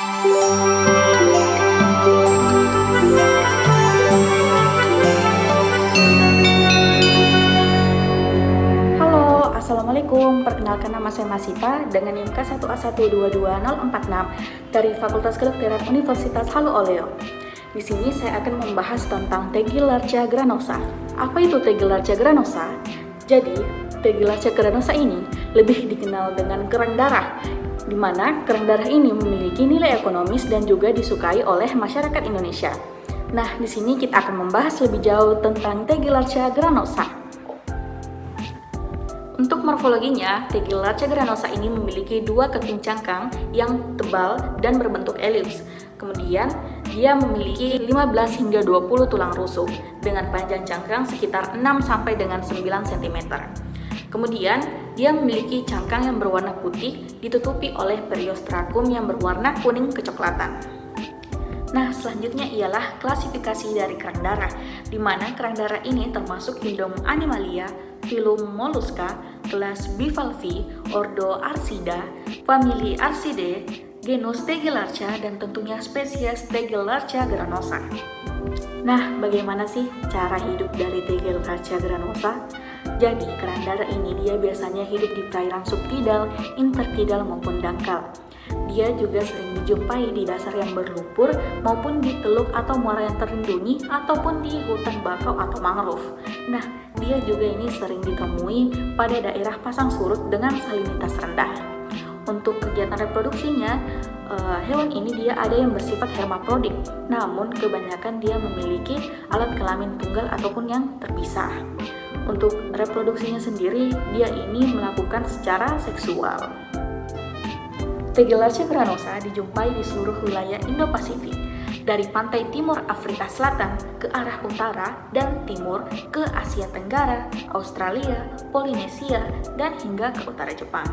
Halo, Assalamualaikum. Perkenalkan nama saya Masita dengan NIM K1A1222046 dari Fakultas Kedokteran Universitas Halu Oleo. Di sini saya akan membahas tentang Tegilarcia granosa. Apa itu Tegilarcia granosa? Jadi, Tegilarcia granosa ini lebih dikenal dengan kerang darah, di mana kerang darah ini memiliki nilai ekonomis dan juga disukai oleh masyarakat Indonesia. Nah, di sini kita akan membahas lebih jauh tentang Tegilarcia granosa. Untuk morfologinya, Tegilarcia granosa ini memiliki dua keping cangkang yang tebal dan berbentuk elips. Kemudian, dia memiliki 15 hingga 20 tulang rusuk dengan panjang cangkang sekitar 6 sampai dengan 9 cm. Kemudian, dia memiliki cangkang yang berwarna putih ditutupi oleh periostracum yang berwarna kuning kecoklatan. Nah, selanjutnya ialah klasifikasi dari kerang darah, di mana kerang darah ini termasuk Indom Animalia, filum Mollusca, kelas Bivalvi, ordo Arcida, famili Arcidae, genus Tegilarcia, dan tentunya spesies Tegilarcia granosa. Nah, bagaimana sih cara hidup dari Tegilarcia granosa? Jadi, kerang darah ini dia biasanya hidup di perairan subtidal, intertidal maupun dangkal. Dia juga sering dijumpai di dasar yang berlumpur maupun di teluk atau muara yang terlindungi ataupun di hutan bakau atau mangrove. Nah, dia juga ini sering ditemui pada daerah pasang surut dengan salinitas rendah. Untuk kegiatan reproduksinya, hewan ini dia ada yang bersifat hermafrodit, namun kebanyakan dia memiliki alat kelamin tunggal ataupun yang terpisah. Untuk reproduksinya sendiri, dia ini melakukan secara seksual. Tegilarcia granosa dijumpai di seluruh wilayah Indo-Pasifik, dari pantai timur Afrika Selatan ke arah utara dan timur ke Asia Tenggara, Australia, Polinesia, dan hingga ke utara Jepang.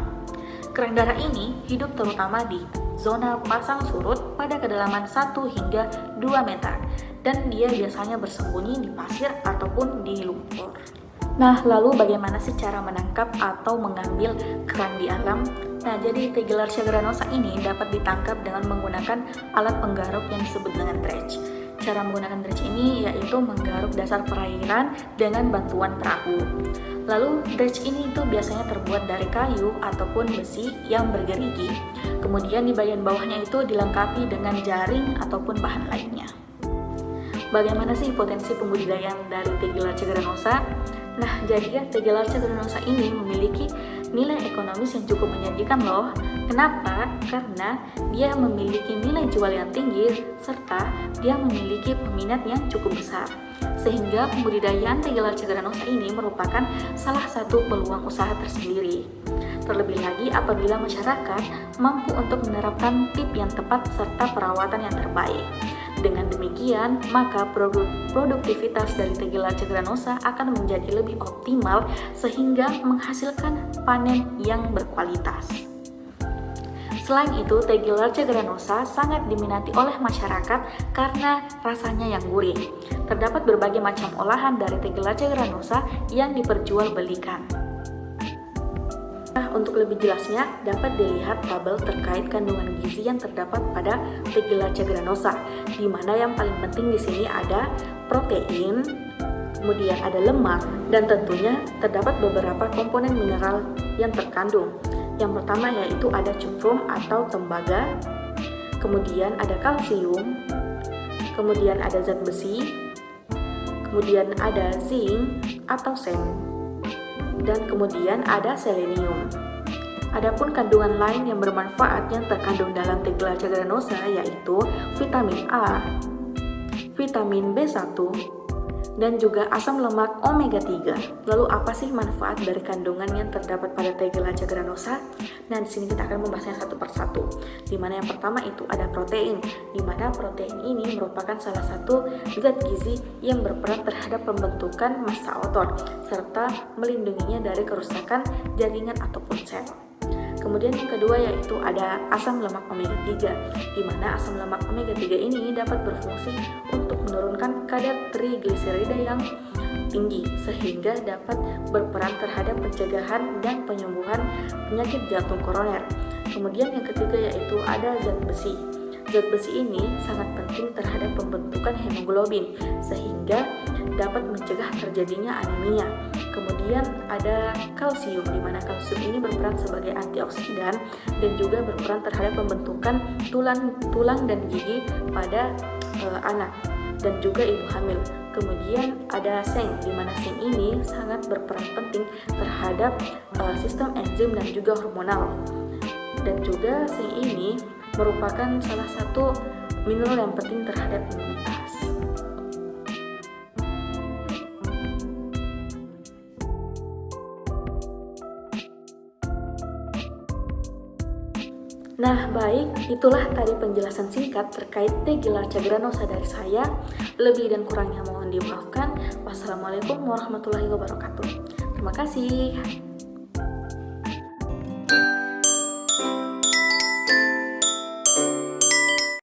Kerang darah ini hidup terutama di zona pasang surut pada kedalaman 1 hingga 2 meter, dan dia biasanya bersembunyi di pasir ataupun di lumpur. Nah, lalu bagaimana sih cara menangkap atau mengambil kerang di alam? Nah, jadi Tegilarcia granosa ini dapat ditangkap dengan menggunakan alat penggaruk yang disebut dengan dredge. Cara menggunakan dredge ini yaitu menggaruk dasar perairan dengan bantuan perahu. Lalu, dredge ini itu biasanya terbuat dari kayu ataupun besi yang bergerigi. Kemudian di bagian bawahnya itu dilengkapi dengan jaring ataupun bahan lainnya. Bagaimana sih potensi pembudidayaan dari Tegilarcia granosa? Nah, jadi Tegilarcia granosa ini memiliki nilai ekonomis yang cukup menjanjikan loh. Kenapa? Karena dia memiliki nilai jual yang tinggi serta dia memiliki peminat yang cukup besar. Sehingga pembudidayaan Tegilarcia granosa ini merupakan salah satu peluang usaha tersendiri. Terlebih lagi apabila masyarakat mampu untuk menerapkan tip yang tepat serta perawatan yang terbaik. Dengan demikian, maka produktivitas dari Tegilarcia granosa akan menjadi lebih optimal sehingga menghasilkan panen yang berkualitas. Selain itu, Tegilarcia granosa sangat diminati oleh masyarakat karena rasanya yang gurih. Terdapat berbagai macam olahan dari Tegilarcia granosa yang diperjualbelikan. Nah, untuk lebih jelasnya dapat dilihat tabel terkait kandungan gizi yang terdapat pada Tegilarcia granosa, di mana yang paling penting di sini ada protein, kemudian ada lemak, dan tentunya terdapat beberapa komponen mineral yang terkandung. Yang pertama yaitu ada cuprum atau tembaga, kemudian ada kalsium, kemudian ada zat besi, kemudian ada zinc atau seng, dan kemudian ada selenium. Adapun kandungan lain yang bermanfaat yang terkandung dalam Tegilarcia granosa yaitu vitamin A, vitamin B1, dan juga asam lemak omega 3. Lalu apa sih manfaat dari kandungan yang terdapat pada Tegilarcia granosa? Nah, di sini kita akan membahasnya satu persatu. Di mana yang pertama itu ada protein, di mana protein ini merupakan salah satu zat gizi yang berperan terhadap pembentukan massa otot serta melindunginya dari kerusakan jaringan ataupun sel. Kemudian yang kedua yaitu ada asam lemak omega 3, di mana asam lemak omega 3 ini dapat berfungsi untuk menurunkan kadar trigliserida yang tinggi sehingga dapat berperan terhadap pencegahan dan penyembuhan penyakit jantung koroner. Kemudian yang ketiga yaitu ada zat besi. Zat besi ini sangat penting terhadap pembentukan hemoglobin sehingga dapat mencegah terjadinya anemia. Kemudian ada kalsium, di mana kalsium ini berperan sebagai antioksidan dan juga berperan terhadap pembentukan tulang dan gigi pada anak dan juga ibu hamil. Kemudian ada seng, di mana seng ini sangat berperan penting terhadap sistem enzim dan juga hormonal. Dan juga seng ini merupakan salah satu mineral yang penting terhadap imunitas. Nah, baik, itulah tadi penjelasan singkat terkait T. gilarca granosa dari saya. Lebih dan kurangnya mohon dimaafkan. Wassalamualaikum warahmatullahi wabarakatuh. Terima kasih.